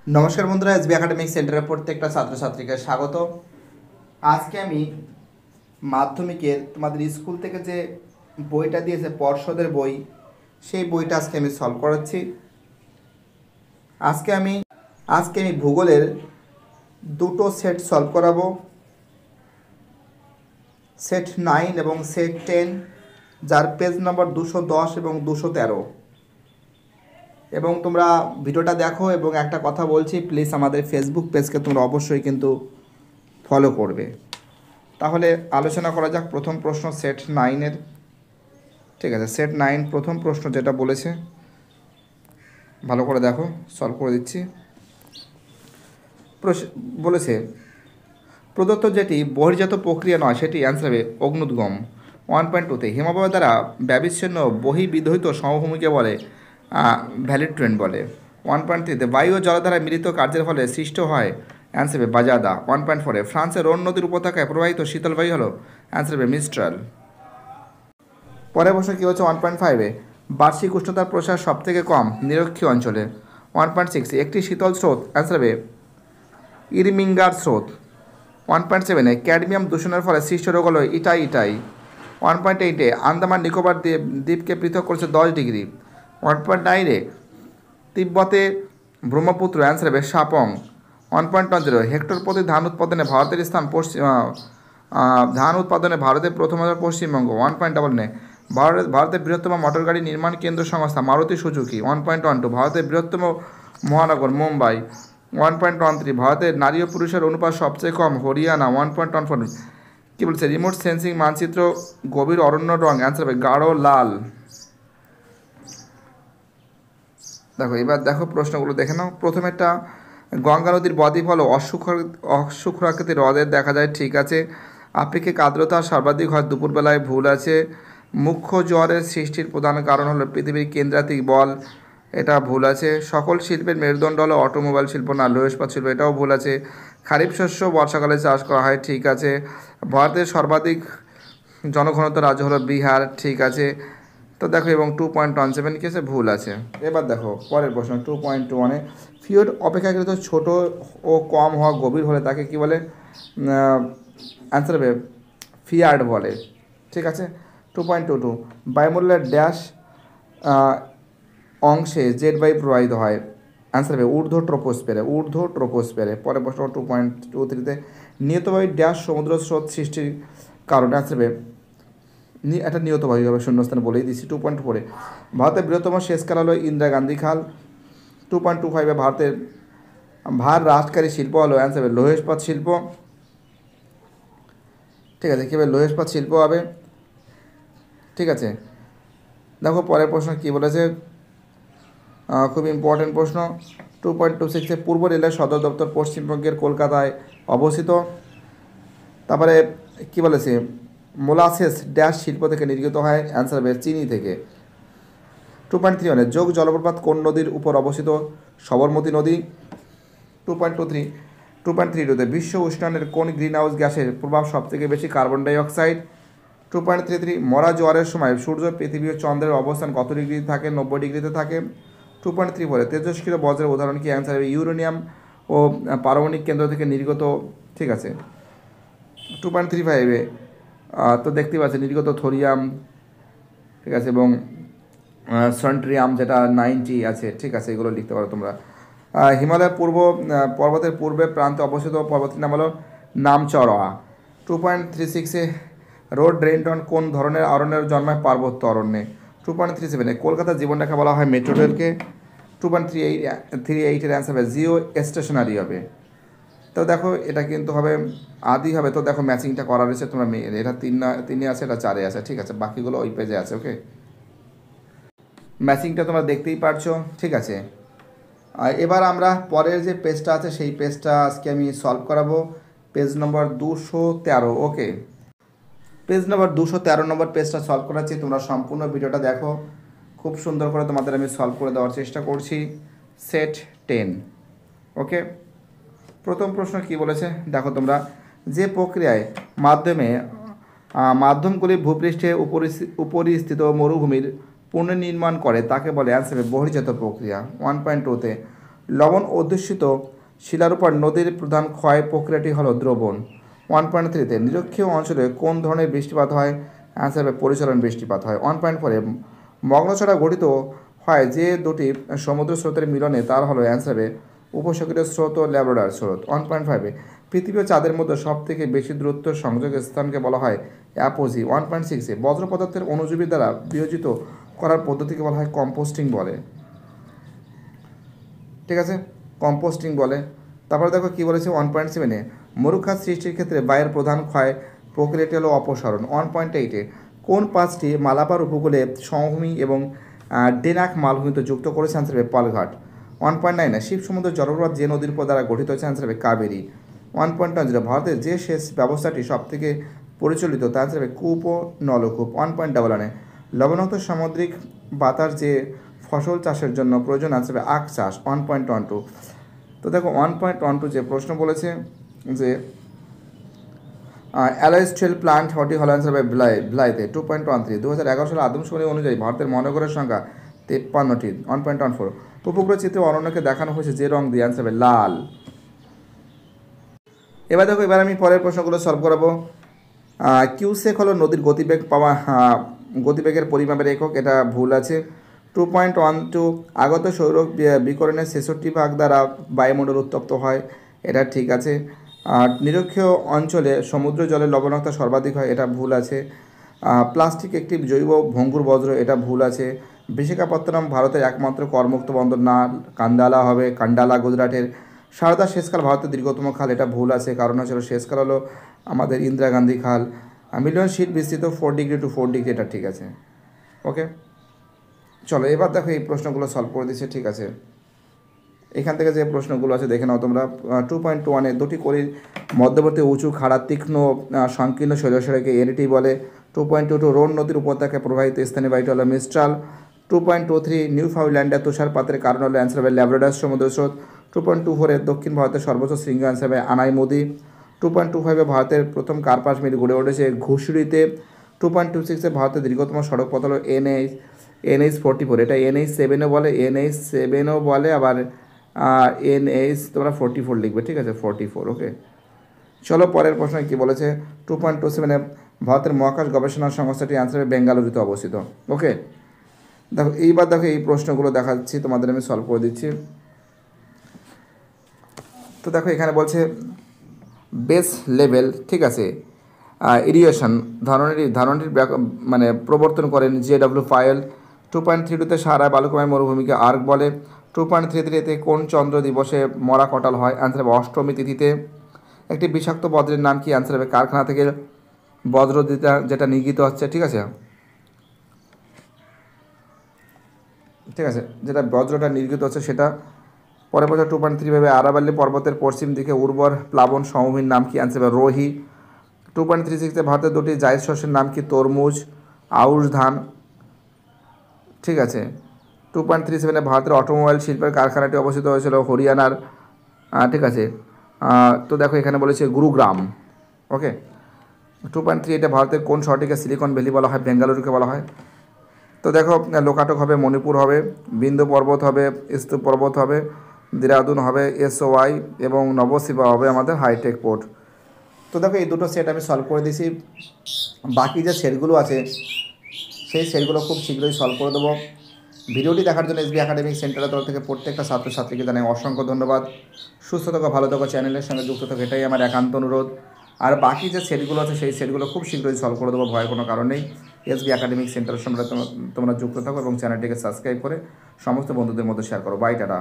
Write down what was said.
নমস্কার বন্ধুরা, SB academic সেন্টারের প্রত্যেকটা ছাত্রছাত্রীকে স্বাগত। আজকে আমি মাধ্যমিকের তোমাদের স্কুল থেকে যে বইটা দিয়েছে পর্ষদের বই, সেই বইটা আজকে আমি সলভ করাচ্ছি। আজকে আমি ভূগোলের দুটো সেট সলভ করাবো, সেট 9 এবং সেট 10, যার পেজ নম্বর 210 এবং 213। এবং তোমরা ভিডিওটা দেখো, এবং একটা কথা বলছি, প্লিজ আমাদের ফেসবুক পেজকে তোমরা অবশ্যই কিন্তু ফলো করবে। তাহলে আলোচনা করা যাক প্রথম প্রশ্ন সেট 9-এর। ঠিক আছে, সেট 9 প্রথম প্রশ্ন যেটা বলেছে, ভালো করে দেখো, সলভ করে দিচ্ছি। বলেছে প্রদত্ত যেটি বহির্জাত প্রক্রিয়া নয় সেটি অ্যান্সার হবে অগ্নুদ্গম। 1.2তে হিমবাহ দ্বারা ব্যবিচ্ছিন্ন বহির্বিধৌত সমভূমিকে বলে ভ্যালিড ট্রেন্ড বলে। 1.3তে বায়ু ও জল দ্বারা মিলিত কার্যের ফলে সৃষ্ট হয় অ্যান্সার হবে বাজাদা। 1.4-এ ফ্রান্সের রোন নদীর উপত্যকায় প্রবাহিত শীতল বায়ু হলো অ্যান্সার হবে মিস্ট্রাল। পরের প্রশ্ন কী হচ্ছে 1.5-এ বার্ষিক উষ্ণতার প্রসার সবথেকে কম নিরক্ষীয় অঞ্চলে। 1.6-এ একটি শীতল স্রোত অ্যান্সার হবে ইরমিঙ্গার স্রোত। 1.7-এ ক্যাডমিয়াম দূষণের ফলে সৃষ্ট রোগ হলো ইটাই। 1.8-এ আন্দামান নিকোবর দ্বীপকে পৃথক করেছে 10 ডিগ্রি। 1.9-এ তিব্বতে ব্রহ্মপুত্র অ্যান্সার হবে সাপং। 1.10 হেক্টর প্রতি ধান উৎপাদনে ভারতের স্থান ধান উৎপাদনে ভারতের প্রথম পশ্চিমবঙ্গ। 1.11-এ ভারতের বৃহত্তম মোটর গাড়ি নির্মাণ কেন্দ্র সংস্থা মারুতি সুজুকি। 1.12 ভারতের বৃহত্তম মহানগর মুম্বাই। 1.13 ভারতের নারী ও পুরুষের অনুপাত সবচেয়ে কম হরিয়ানা। 1.14 কী বলছে রিমোট সেন্সিং মানচিত্র গভীর অরণ্য রং অ্যান্সার হবে গাঢ় লাল। দেখো এবার দেখো প্রশ্নগুলো দেখে নাও। প্রথমেরটা গঙ্গা নদীর বদ্বীপ হলো অশুক্রাকৃতির হ্রদের দেখা যায়, ঠিক আছে। আপেক্ষিক আর্দ্রতা সর্বাধিক হয় দুপুরবেলায়, ভুল আছে। মুখ্য জোয়ারের সৃষ্টির প্রধান কারণ হলো পৃথিবীর কেন্দ্রাতিক বল, এটা ভুল আছে। সকল শিল্পের মেরুদণ্ড হলো অটোমোবাইল শিল্প না লৌহ ইস্পাত শিল্প, এটাও ভুল আছে। খারিফ শস্য বর্ষাকালে চাষ করা হয়, ঠিক আছে। ভারতের সর্বাধিক জনঘনত্ব রাজ্য হলো বিহার, ঠিক আছে। তো দেখো এবং 2.17 কি আছে ভুল আছে। এবার দেখো পরের প্রশ্ন 2.21-এ ফিওড অপেক্ষাকৃত ছোট ও কম হওয়া গভীর হলে তাকে কি বলে? অ্যান্সার হবে ফিয়ার্ড বলে, ঠিক আছে। 2.22 বায়ুমণ্ডলের ড্যাশ অংশে জেট বায়ু প্রবাহিত হয়, অ্যান্সার হবে ঊর্ধ্ব ট্রোপোস্ফিয়ারে। পরের প্রশ্ন 2.23-তে নিয়ত বায়ু ড্যাশ সমুদ্র স্রোত সৃষ্টির কারণে, অ্যান্সার হবে একটা নিয়ত বায়ু হবে, শূন্যস্থানে বলেই দিচ্ছি। 2.4-এ ভারতের বৃহত্তম সেচ খাল হলো ইন্দিরা গান্ধী খাল। 2.25-এ ভারতের ভার হ্রাসকারী শিল্প হলো অ্যান্সার হবে লৌহ ইস্পাত শিল্প, ঠিক আছে। কীভাবে লৌহ ইস্পাত শিল্প হবে, ঠিক আছে। দেখো পরের প্রশ্ন কী বলেছে, খুব ইম্পর্টেন্ট প্রশ্ন। 2.26-এ পূর্ব রেলের সদর দপ্তর পশ্চিমবঙ্গের কলকাতায় অবস্থিত। তারপরে কী বলেছে মোলাসেস ড্যাশ শিল্প থেকে নির্গত হয়, অ্যান্সার হবে চিনি থেকে। 2.31-এ যোগ জলপ্রপাত কোন নদীর উপর অবস্থিত? সবরমতী নদী। 2.32-তে বিশ্ব উষ্ণায়নের কোন গ্রিন হাউস গ্যাসের প্রভাব সবথেকে বেশি? Carbon dioxide. 2.33 মরা জোয়ারের সময় সূর্য, পৃথিবী ও চন্দ্রের অবস্থান কত ডিগ্রিতে থাকে? 90 ডিগ্রিতে থাকে। 2.34-এ তেজস্ক্রিয় বজ্রের উদাহরণ কি? অ্যান্সার হবে ইউরেনিয়াম ও পারমাণবিক কেন্দ্র থেকে নির্গত, ঠিক আছে। 2.35-এ তো দেখতেই পাচ্ছি নির্গত থোরিয়াম, ঠিক আছে, এবং সন্ট্রিয়াম যেটা 90 আছে, ঠিক আছে, এগুলো লিখতে পারো তোমরা। হিমালয়ের পর্বতের পূর্বে প্রান্তে অবস্থিত পর্বতের নাম হলো নামচড়া। 2.36-এ রোডডেন্ড্রন কোন ধরনের অরণ্যের জন্মায়? পার্বত্য অরণ্যে। 2.37-এ কলকাতার জীবনরেখা বলা হয় মেট্রো রেলকে। 2.38-এর অ্যান্সার হবে জিও স্টেশনারি হবে। তো দেখো এটা কিন্তু হবে আদি হবে। তো দেখো ম্যাচিংটা করা রয়েছে, তোমরা এটা 3 আছে, এটা 4 আছে, ঠিক আছে, বাকিগুলো ওই পেজে আছে। ওকে, ম্যাচিংটা তোমরা দেখতেই পারছো, ঠিক আছে। আর এবার আমরা পরের যে পেজটা আছে সেই পেজটা আজকে আমি সলভ করাবো, পেজ নম্বর 213। ওকে, পেজ নম্বর 213 নম্বর পেজটা সলভ করাচ্ছি, তোমরা সম্পূর্ণ ভিডিওটা দেখো, খুব সুন্দর করে তোমাদের আমি সলভ করে দেওয়ার চেষ্টা করছি। সেট 10। ওকে, প্রথম প্রশ্ন কি বলেছে দেখো তোমরা, যে প্রক্রিয়ায় মাধ্যমগুলি ভূপৃষ্ঠে উপরিস্থিত মরুভূমির পুনর্নির্মাণ করে তাকে বলে? অ্যান্সার বহির্জাত প্রক্রিয়া। 1.2-তে লবণ অধ্যুষিত শিলার উপর নদীর প্রধান ক্ষয় প্রক্রিয়াটি হলো দ্রবণ। 1.3-তে নিরক্ষীয় অঞ্চলে কোন ধরনের বৃষ্টিপাত হয়? অ্যান্সার হবে পরিচালন বৃষ্টিপাত হয়। 1.4-এ মগ্নছড়া গঠিত হয় যে দুটি সমুদ্র স্রোতের মিলনে, তার হলো অ্যান্সার হবে উপসাগরীয় স্রোত ও ল্যাব্রাডর স্রোত। 1.5-এ পৃথিবী ও চাঁদের মধ্যে সবথেকে বেশি দূরত্ব সংযোগের স্থানকে বলা হয় অ্যাপোজি। 1.6-এ বজ্র পদার্থের অণুজীবের দ্বারা বিয়োজিত করার পদ্ধতিকে বলা হয় কম্পোস্টিং বলে। ঠিক আছে, কম্পোস্টিং বলে। তারপরে দেখো কী বলেছে 1.7-এ মরুখাত সৃষ্টির ক্ষেত্রে বায়ুর প্রধান ক্ষয় প্রক্রিয়াটি হলো অপসারণ। 1.8-এ কোন পাঁচটি মালাবার উপকূলে সমভূমি এবং ডেনাক মালভূমিতে যুক্ত করেছে? অ্যান্সার হবে পালঘাট। 1.9-এ শিব সমুদ্র জলপ্রপাত যে নদীর উপর দ্বারা গঠিত হয়েছে? অ্যান্সার হবে কাবেরী। 1.10-এ ভারতের যে সেচ ব্যবস্থাটি সবথেকে পরিচালিত? তার অ্যান্সার হবে কূপ ও নলকূপ। 1.11-এ লবণাক্ত সামুদ্রিক বাতাস যে ফসল চাষের জন্য প্রয়োজন? অ্যান্সার হবে আখ চাষ। 1.12, তো দেখো 1.12 যে প্রশ্ন বলেছে যে অ্যালয়েস্টেল প্লান্ট হটি হল? অ্যান্সার হবে ভ্লাইতে। 2.13 2011 সালে আদমশুমারি অনুযায়ী ভারতের মহানগরের সংখ্যা 53টি। 1.14 উপগ্রহ চিত্রে অরণ্যকে দেখানো হয়েছে যে রং দিয়ে? অ্যান্সার হবে লাল। এবার দেখো, এবার আমি পরের প্রশ্নগুলো সলভ করাবো। কিউসেক হলো নদীর গতিবেগ পাওয়া গতিবেগের পরিমাপের একক, এটা ভুল আছে। 2.12 আগত সৌর বিকিরণের 66 ভাগ দ্বারা বায়ুমণ্ডল উত্তপ্ত হয়, এটা ঠিক আছে। আর নিরক্ষীয় অঞ্চলে সমুদ্র জলের লবণাক্ততা সর্বাধিক হয়, এটা ভুল আছে। প্লাস্টিক একটি জৈব ভঙ্গুর বজ্র, এটা ভুল আছে। বিশাখাপত্তনম ভারতের একমাত্র করমুক্ত বন্দর না, কান্দালা হবে, কান্ডালা গুজরাটের। সারদা শেষকাল ভারতের দীর্ঘতম খাল, এটা ভুল আছে, কারণ হচ্ছে শেষকাল হলো আমাদের ইন্দিরা গান্ধী খাল। মিলিয়ন শীট বিস্তৃত 4 ডিগ্রি টু 4 ডিগ্রি, এটা ঠিক আছে। ওকে, চলো এবার দেখো এই প্রশ্নগুলো সলভ করে দিচ্ছে। ঠিক আছে, এখান থেকে যে প্রশ্নগুলো আছে দেখে নাও তোমরা। 2.1-এ দুটি কলির মধ্যবর্তী উঁচু খাড়া তীক্ষ্ণ সংকীর্ণ শৈলশালাকে এরিটি বলে। 2.22 রোন নদীর উপত্যকায় প্রবাহিত স্থানীয় বায়ুটি হলো মিস্ট্রাল। 2.23 নিউ ফাউন্ডল্যান্ডের তুষারপাতের কারণ হলো? অ্যান্সার হবে ল্যাব্রাডর সমুদ্র স্রোত। 2.24-এর দক্ষিণ ভারতের সর্বোচ্চ শৃঙ্গ? অ্যান্সার হবে আনাইমুদি। 2.25-এ ভারতের প্রথম কার্পাস মিল গড়ে উঠেছে ঘুষুরিতে। 2.26-এ ভারতের দীর্ঘতম সড়ক পথ হলো NH44, এটা NH7ও বলে, NH7ও বলে, আবার NH তোমরা 44 লিখবে। ঠিক আছে, 44। ওকে, চলো পরের প্রশ্ন কী বলেছে। 2.27-এ ভারতের মহাকাশ গবেষণা সংস্থাটি? অ্যান্সার হবে বেঙ্গালুরুতে অবস্থিত। ওকে, দেখো এইবার দেখো এই প্রশ্নগুলো দেখাচ্ছি তোমাদের, আমি সলভ করে দিচ্ছি। তো দেখো এখানে বলছে বেস লেভেল, ঠিক আছে, ইরিগেশন ধারণটির মানে প্রবর্তন করেন JW পায়েল। 2.32-তে সাহারা বালুকাময় মরুভূমিকে আর্ক বলে। 2.33-তে কোন চন্দ্র দিবসে মরা কটাল হয়? অ্যান্সার হবে অষ্টমী তিথিতে। একটি বিষাক্ত বজ্রের নাম কি? অ্যান্সার হবে কারখানা থেকে বজ্র যেটা নির্গিত হচ্ছে। ঠিক আছে, ঠিক আছে, যেটা বজ্রটা নির্গিত হচ্ছে সেটা। পরের বছর 2.35 আরাবাল্লি পর্বতের পশ্চিম দিকে উর্বর প্লাবন সমভূমির নাম কি? অ্যান্সার হবে রোহি। 2.36-তে ভারতের দুটি জায়দ শস্যের নাম কি? তরমুজ, আউশ ধান। ঠিক আছে, 2.37-এ ভারতের অটোমোবাইল শিল্পের কারখানাটি অবস্থিত হয়েছিল হরিয়ানার। ঠিক আছে, তো দেখো এখানে বলেছে গুরুগ্রাম। ওকে, 2.38-এ ভারতের কোন শহরটিকে সিলিকন ভ্যালি বলা হয়? বেঙ্গালুরুকে বলা হয়। তো দেখো লোকাটক হবে, মণিপুর হবে, বিন্দু পর্বত হবে, স্তূপ পর্বত হবে, দেরাদুন হবে SOI, এবং নবশিবা হবে আমাদের হাইটেক পোর্ট। তো দেখো এই দুটো সেট আমি সলভ করে দিয়েছি। বাকি যে সেটগুলো আছে সেই সেটগুলো খুব শীঘ্রই সলভ করে দেবো। ভিডিওটি দেখার জন্য SB একাডেমিক সেন্টারের তরফ থেকে প্রত্যেকটা ছাত্রছাত্রীকে জানাই অসংখ্য ধন্যবাদ। সুস্থ থাকো, ভালো থাকো, চ্যানেলের সঙ্গে যুক্ত থাকো, এটাই আমার একান্ত অনুরোধ। আর বাকি যে সেটগুলো আছে সেই সেটগুলো খুব শীঘ্রই সলভ করে দেবো, ভয়ের কোনো কারণ নেই। SB একাডেমিক সেন্টারের সঙ্গে তোমরা যুক্ত থাকো এবং চ্যানেলটিকে সাবস্ক্রাইব করে সমস্ত বন্ধুদের মধ্যে শেয়ার করো। Bye, tata.